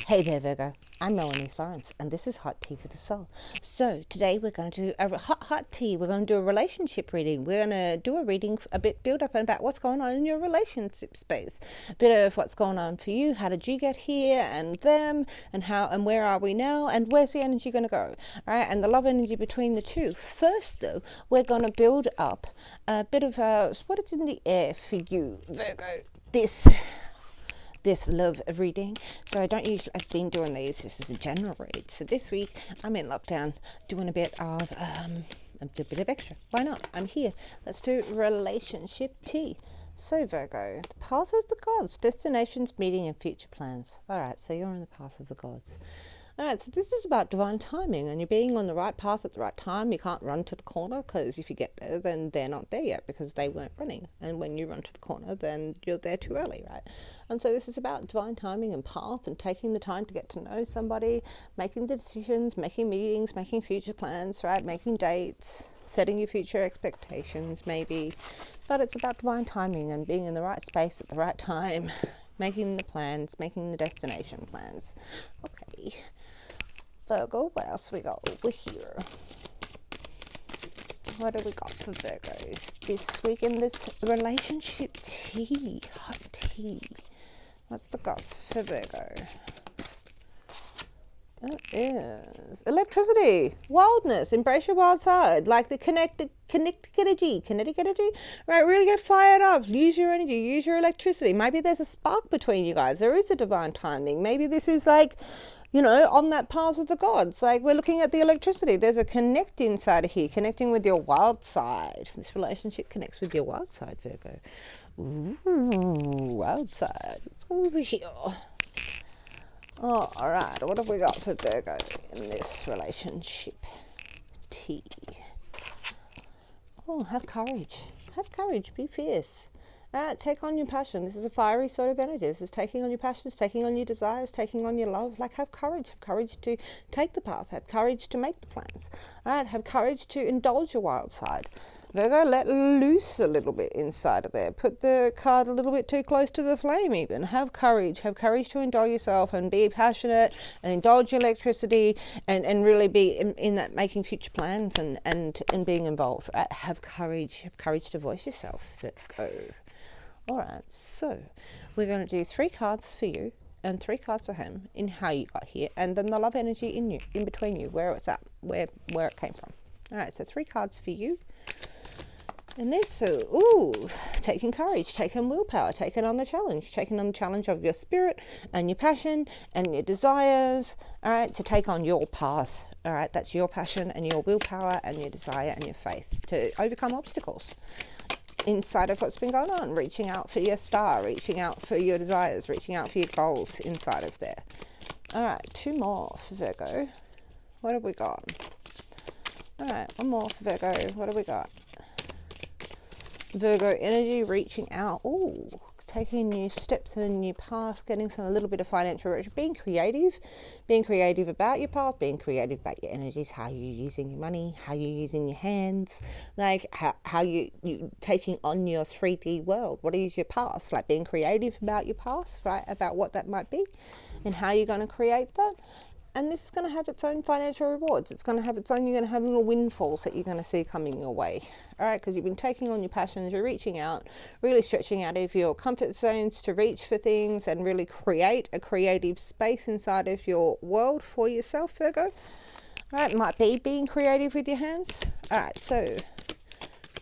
Hey there, Virgo. I'm Melanie Florence, and this is Hot Tea for the Soul. So today we're going to do a hot tea. We're going to do a relationship reading. We're going to do a reading, a bit build up about what's going on in your relationship space, a bit of what's going on for you. How did you get here, and them, and how, and where are we now, and where's the energy going to go? All right, and the love energy between the two. First, though, we're going to build up a bit of what is in the air for you, Virgo. This love reading. So I don't usually, I've been doing these, this is a general read. So this week I'm in lockdown doing a bit of extra. Why not? I'm here. Let's do relationship tea. So Virgo, the path of the gods, destinations, meeting and future plans. Alright, so you're on the path of the gods. Alright, so this is about divine timing and you're being on the right path at the right time. You can't run to the corner because if you get there, then they're not there yet because they weren't running. And when you run to the corner, then you're there too early, right? And so this is about divine timing and path and taking the time to get to know somebody, making decisions, making meetings, making future plans, right? Making dates, setting your future expectations maybe. But it's about divine timing and being in the right space at the right time, making the plans, making the destination plans. Okay. Virgo, what else we got over here? What do we got for Virgos this week in this relationship tea? Hot tea. What's the goss for Virgo? That is electricity, wildness, embrace your wild side, like the kinetic energy, right? Really get fired up, use your energy, use your electricity. Maybe there's a spark between you guys. There is a divine timing. Maybe this is like, on that path of the gods. Like we're looking at the electricity. There's a connect inside of here, connecting with your wild side. This relationship connects with your wild side, Virgo. Ooh, wild side. Let's go over here. Oh, alright, what have we got for Virgo in this relationship tea? Oh, have courage. Have courage, be fierce. Alright, take on your passion. This is a fiery sort of energy. This is taking on your passions, taking on your desires, taking on your love. Like have courage to take the path, have courage to make the plans. Alright, have courage to indulge your wild side. Virgo, let loose a little bit inside of there. Put the card a little bit too close to the flame even. Have courage to indulge yourself and be passionate and indulge your electricity and really be in that making future plans and being involved. Right? Have courage to voice yourself, Virgo. Alright, so we're going to do 3 cards for you and 3 cards for him in how you got here and then the love energy in you, in between you, where it's at, where it came from. Alright, so 3 cards for you. And this, so, taking courage, taking willpower, taking on the challenge of your spirit and your passion and your desires, all right, to take on your path, all right, that's your passion and your willpower and your desire and your faith to overcome obstacles inside of what's been going on, reaching out for your star, reaching out for your desires, reaching out for your goals inside of there. All right, 2 more for Virgo. What have we got? All right, 1 more for Virgo. What have we got? Virgo energy, reaching out, taking new steps in a new path, getting a little bit of financial riches, being creative about your path, being creative about your energies, how you're using your money, how you're using your hands, like how you taking on your 3D world. What is your path? Like being creative about your path, right? About what that might be and how you're going to create that. And this is going to have its own financial rewards. It's going to have its own, you're going to have little windfalls that you're going to see coming your way. All right, because you've been taking on your passions, you're reaching out, really stretching out of your comfort zones to reach for things and really create a creative space inside of your world for yourself, Virgo. All right, it might be being creative with your hands. All right, so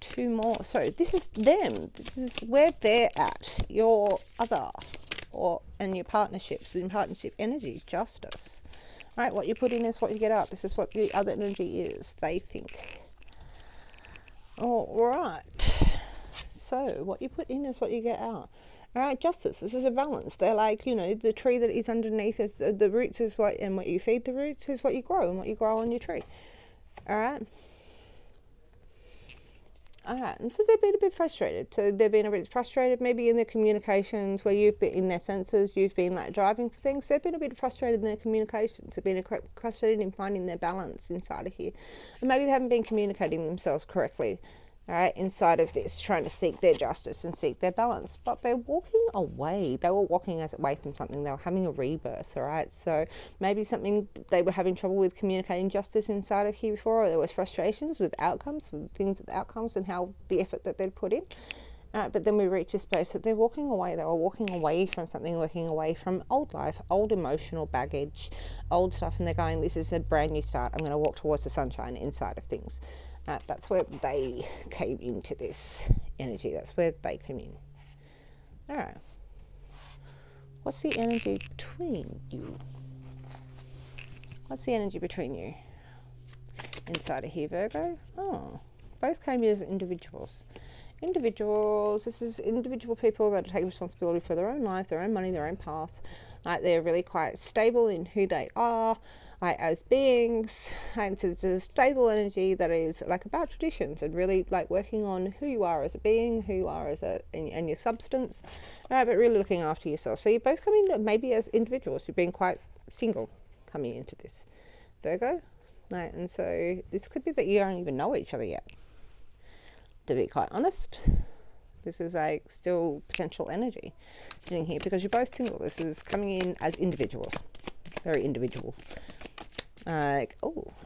2 more. So this is them. This is where they're at, your other and your partnerships, in partnership energy, justice. Right, what you put in is what you get out. This is what the other energy is, they think. All right. So what you put in is what you get out. All right, justice. This is a balance. They're like, the tree that is underneath is the roots is what, and what you feed the roots is what you grow, and what you grow on your tree. All right. And so they've been a bit frustrated. So they've been a bit frustrated maybe in their communications where you've been in their senses, you've been like driving for things. They've been a bit frustrated in their communications. They've been frustrated in finding their balance inside of here. And maybe they haven't been communicating themselves correctly. all right, inside of this, trying to seek their justice and seek their balance. But they're walking away. They were walking away from something. They were having a rebirth, all right? So maybe something they were having trouble with communicating justice inside of here before, or there was frustrations with outcomes, with things, outcomes and how the effort that they'd put in. But then we reach a space that they're walking away. They were walking away from something, walking away from old life, old emotional baggage, old stuff, and they're going, this is a brand new start. I'm going to walk towards the sunshine inside of things. That's where they came into this energy. That's where they came in. All right. What's the energy between you? What's the energy between you? Inside of here, Virgo? Oh, both came in as individuals. Individuals, this is individual people that take responsibility for their own life, their own money, their own path. Like they're really quite stable in who they are, like as beings, and so it's a stable energy that is like about traditions and really like working on who you are as a being, who you are as and your substance, but really looking after yourself. So you're both coming maybe as individuals. You're being quite single coming into this, Virgo, right? And so this could be that you don't even know each other yet. To be quite honest, this is like still potential energy sitting here because you're both single. This is coming in as individuals, very individual. And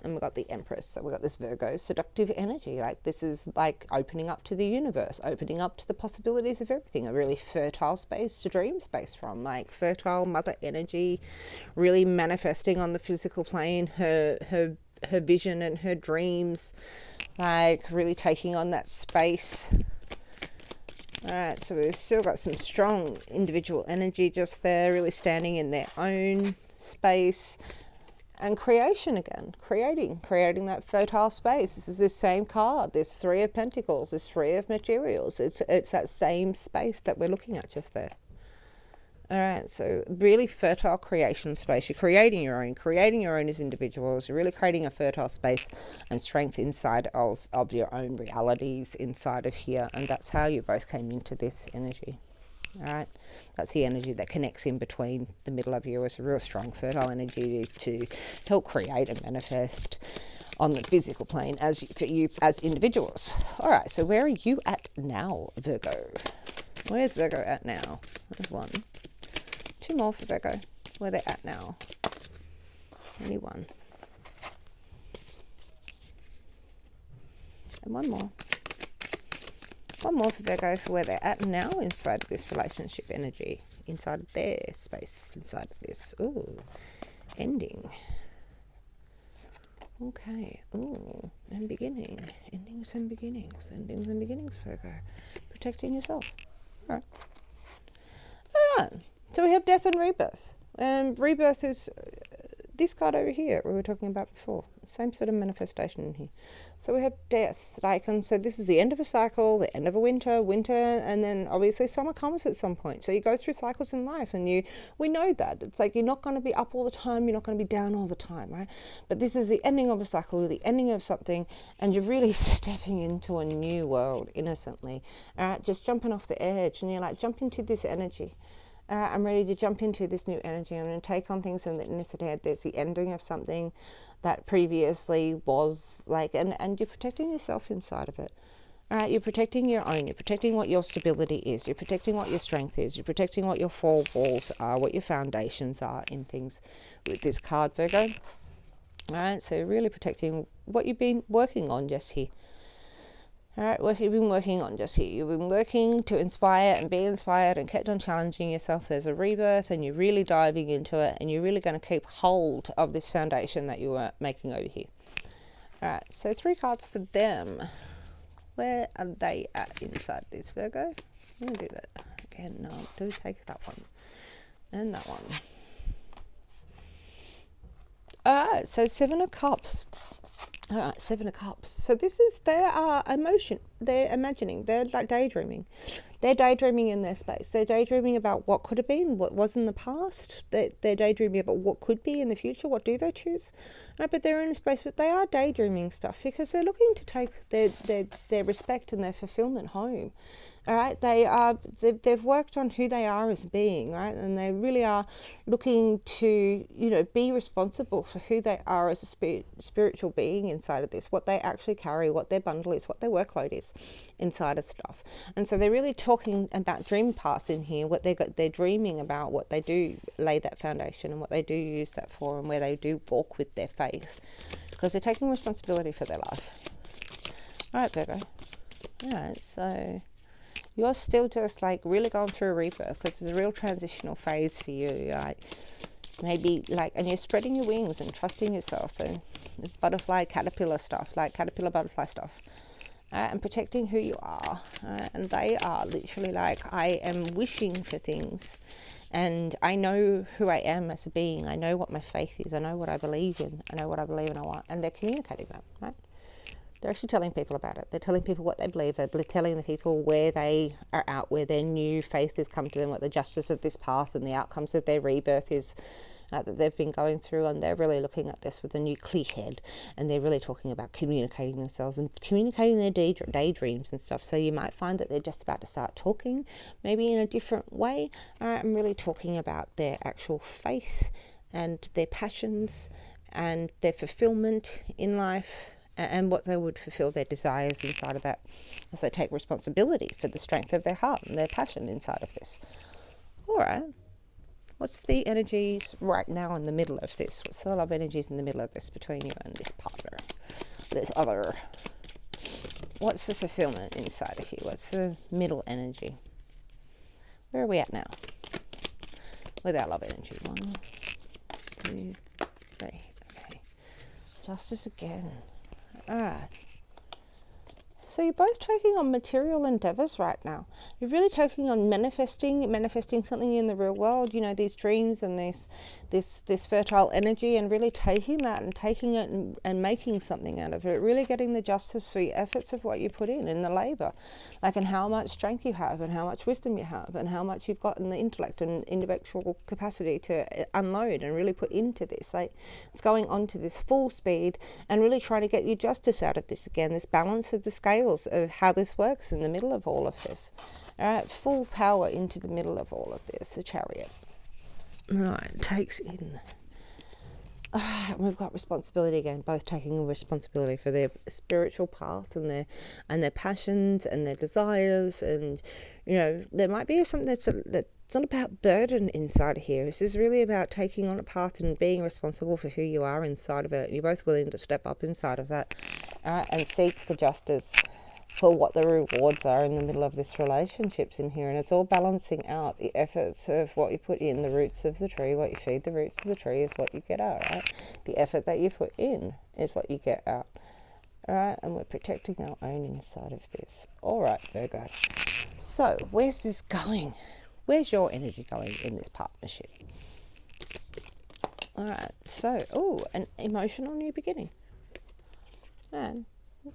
we've got the Empress, so we've got this Virgo seductive energy. Like this is like opening up to the universe, opening up to the possibilities of everything. A really fertile space to dream space from, like fertile mother energy, really manifesting on the physical plane her vision and her dreams. Like really taking on that space. Alright, so we've still got some strong individual energy just there, really standing in their own space. And creation again, creating that fertile space. This is the same card, this Three of Pentacles, this Three of Materials. It's that same space that we're looking at just there. Alright, so really fertile creation space. You're creating your own as individuals. You're really creating a fertile space and strength inside of your own realities inside of here. And that's how you both came into this energy. Alright, that's the energy that connects in between the middle of you as a real strong fertile energy to help create and manifest on the physical plane for you as individuals. Alright, so where are you at now, Virgo? Where's Virgo at now? There's one. Two more for Virgo, where they're at now. Only one. And one more. One more for Virgo for where they're at now inside of this relationship energy. Inside of their space. Inside of this. Ooh. Ending. Okay. Ooh. And beginning. Endings and beginnings. Endings and beginnings, Virgo. Protecting yourself. Alright. Alright. So we have death and rebirth. Rebirth is this card over here we were talking about before. Same sort of manifestation in here. So we have death, and so this is the end of a cycle, the end of a winter, and then obviously summer comes at some point. So you go through cycles in life, and we know that. It's like you're not going to be up all the time, you're not going to be down all the time, right? But this is the ending of a cycle, the ending of something, and you're really stepping into a new world innocently. All right, just jumping off the edge, and you're like, jump into this energy. I'm ready to jump into this new energy. I'm going to take on things in the innocent head. There's the ending of something that previously was like, and you're protecting yourself inside of it. All right, you're protecting your own. You're protecting what your stability is. You're protecting what your strength is. You're protecting what your four walls are, what your foundations are in things with this card, Virgo. All right, so really protecting what you've been working on just here. All right, what you've been working on just here. You've been working to inspire and be inspired and kept on challenging yourself. There's a rebirth and you're really diving into it and you're really going to keep hold of this foundation that you were making over here. All right, so 3 cards for them. Where are they at inside this, Virgo? I'm going to do that. Again, no, do take that one. And that one. All right, so 7 of Cups. All right, 7 of Cups. So this is their emotion. They're imagining. They're like daydreaming. They're daydreaming in their space. They're daydreaming about what could have been, what was in the past. They're daydreaming about what could be in the future. What do they choose? Right, but they're in a space, but they are daydreaming stuff because they're looking to take their respect and their fulfillment home. All right, they've worked on who they are as a being, right, and they really are looking to, be responsible for who they are as a spiritual being inside of this, what they actually carry, what their bundle is, what their workload is inside of stuff. And so they're really talking about dream paths in here, what they're dreaming about, what they do lay that foundation, and what they do use that for, and where they do walk with their faith, because they're taking responsibility for their life. All right, Virgo. All right, so you're still just like really going through a rebirth, because it's a real transitional phase for you. Like maybe like, and you're spreading your wings and trusting yourself. So it's butterfly, caterpillar stuff, like caterpillar, butterfly stuff, and protecting who you are. And they are literally like, I am wishing for things, and I know who I am as a being. I know what my faith is. I know what I believe in. I know what I believe and I want, and they're communicating that, right? They're actually telling people about it. They're telling people what they believe. They're telling the people where they are at, where their new faith has come to them, what the justice of this path and the outcomes of their rebirth is, that they've been going through. And they're really looking at this with a new clear head. And they're really talking about communicating themselves and communicating their daydreams and stuff. So you might find that they're just about to start talking, maybe in a different way. I'm really talking about their actual faith and their passions and their fulfillment in life, and what they would fulfill their desires inside of that, as they take responsibility for the strength of their heart and their passion inside of this. All right. What's the energies right now in the middle of this? What's the love energies in the middle of this between you and this partner, this other? What's the fulfillment inside of you? What's the middle energy? Where are we at now with our love energy? 1, 2, 3. Okay. Justice again. Alright. So you're both taking on material endeavors right now. You're really taking on manifesting something in the real world, these dreams and this fertile energy, and really taking that and taking it and making something out of it, really getting the justice for your efforts of what you put in the labor, like, and how much strength you have and how much wisdom you have and how much you've got in the intellect and intellectual capacity to unload and really put into this. Like, it's going on to this full speed and really trying to get you justice out of this again, this balance of the scales of how this works in the middle of all of this. All right, full power into the middle of all of this, the Chariot. All right, takes in. All right, we've got responsibility again, both taking responsibility for their spiritual path and their passions and their desires. And there might be something that's not about burden inside of here. This is really about taking on a path and being responsible for who you are inside of it. You're both willing to step up inside of that, and seek the justice for what the rewards are in the middle of this relationships in here. And it's all balancing out the efforts of what you put in, the roots of the tree. What you feed the roots of the tree is what you get out, right? The effort that you put in is what you get out. All right, and we're protecting our own inside of this. All right, Virgo. So where's this going? Where's your energy going in this partnership? All right, so, an emotional new beginning. And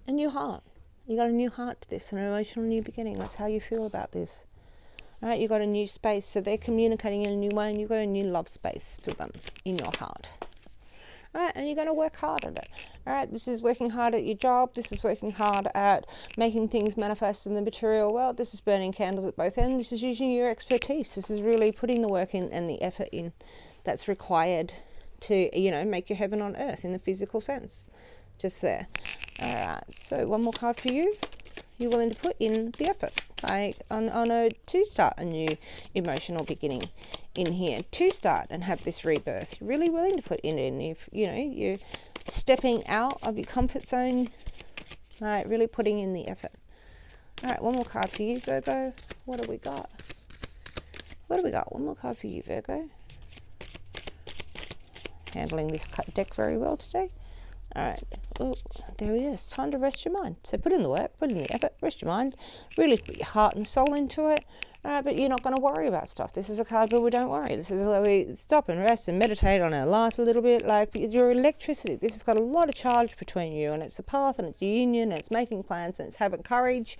a new heart. You got a new heart to this, an emotional new beginning. That's how you feel about this. All right, you got a new space. So they're communicating in a new way, and you've got a new love space for them in your heart. All right, and you're going to work hard at it. All right, this is working hard at your job. This is working hard at making things manifest in the material world. This is burning candles at both ends. This is using your expertise. This is really putting the work in and the effort in that's required to, make your heaven on earth in the physical sense. Just there. All right, so one more card for you. You're willing to put in the effort, like to start a new emotional beginning in here, to start and have this rebirth. You're really willing to put in. If you're stepping out of your comfort zone, like really putting in the effort. All right, one more card for you, Virgo. What do we got? One more card for you, Virgo. Handling this deck very well today. All right. Oh, there he is. Time to rest your mind. So put in the work, put in the effort, rest your mind. Really put your heart and soul into it. All right, but you're not going to worry about stuff. This is a card where we don't worry. This is where we stop and rest and meditate on our life a little bit. Like your electricity, this has got a lot of charge between you, and it's the path, and it's the union, and it's making plans, and it's having courage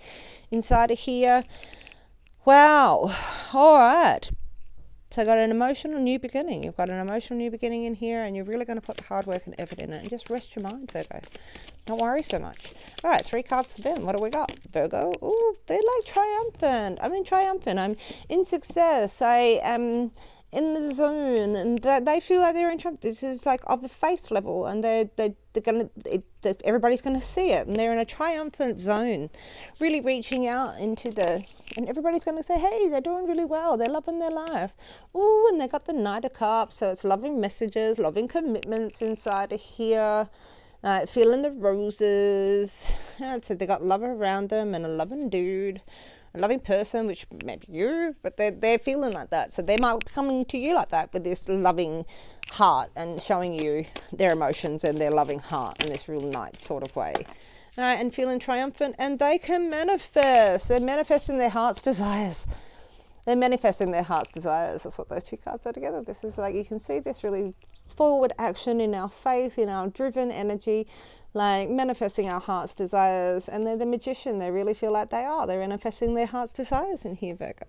inside of here. Wow. All right. So got an emotional new beginning. You've got an emotional new beginning in here, and you're really going to put the hard work and effort in it, and just rest your mind, Virgo. Don't worry so much. All right, 3 cards for them. What do we got? Virgo. Ooh, they're like triumphant. I'm in success. I am in the zone, and they feel like they're in triumph. This is like of a faith level, and they're gonna. Everybody's gonna see it, and they're in a triumphant zone, really reaching out into and everybody's gonna say, hey, they're doing really well. They're loving their life. Ooh, and they got the Knight of Cups, so it's loving messages, loving commitments inside of here. Feeling the roses. So they got love around them and a loving dude, a loving person, which maybe you, but they're feeling like that. So they might be coming to you like that with this loving heart and showing you their emotions and their loving heart in this real nice sort of way. All right, and feeling triumphant, and they can manifest. They're manifesting their heart's desires. They're manifesting their heart's desires. That's what those 2 cards are together. This is like, you can see this really forward action in our faith, in our driven energy, like manifesting our heart's desires. And they're the magician. They really feel like they are. They're manifesting their heart's desires in here, Virgo.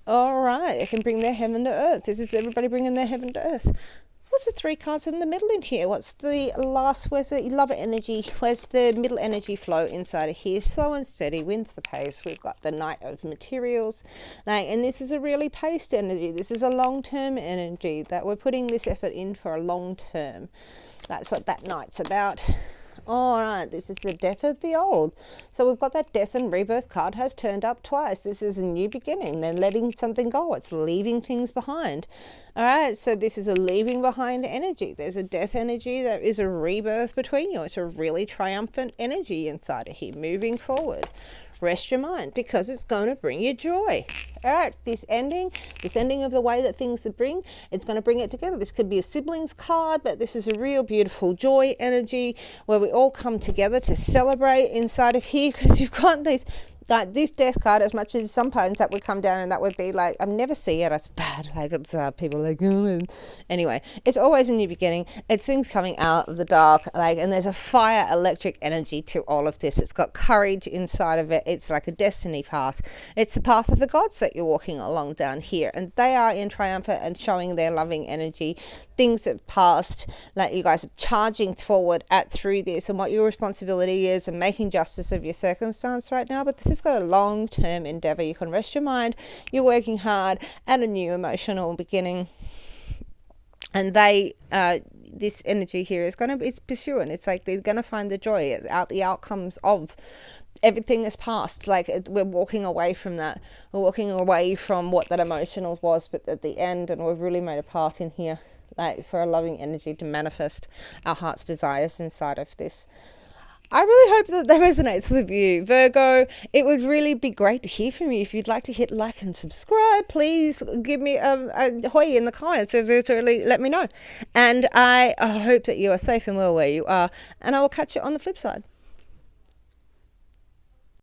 All right, they can bring their heaven to earth. This is everybody bringing their heaven to earth. What's the 3 cards in the middle in here? What's the last? Where's the love energy? Where's the middle energy flow inside of here? Slow and steady wins the pace. We've got the Knight of Materials. And this is a really paced energy. This is a long-term energy that we're putting this effort in for a long term. That's what that Knight's about. All right, this is the death of the old. So we've got that death and rebirth card has turned up twice. This is a new beginning. They're letting something go. It's leaving things behind. All right, so this is a leaving behind energy. There's a death energy. There is a rebirth between you. It's a really triumphant energy inside of here, moving forward. Rest your mind, because it's going to bring you joy. All right, this ending of the way that things it's going to bring it together. This could be a siblings card, but this is a real beautiful joy energy where we all come together to celebrate inside of here, because you've got these, like this death card, as much as sometimes that would come down and that would be like, I never see it, it's bad, like it's people like, oh. Anyway, it's always a new beginning. It's things coming out of the dark, like, and there's a fire electric energy to all of this. It's got courage inside of it. It's like a destiny path. It's the path of the gods that you're walking along down here, and they are in triumph and showing their loving energy. Things have passed, like you guys are charging forward through this and what your responsibility is, and making justice of your circumstance right now. But this has got a long-term endeavor. You can rest your mind. You're working hard at a new emotional beginning, and this energy here is it's pursuing. It's like they're going to find the joy out the outcomes of everything is past. Like we're walking away from that. We're walking away from what that emotional was, but at the end, and we've really made a path in here, like for a loving energy to manifest our heart's desires inside of this. I really hope that resonates with you, Virgo. It would really be great to hear from you. If you'd like to hit like and subscribe, please give me a hoy in the comments to really let me know. And I hope that you are safe and well where you are. And I will catch you on the flip side.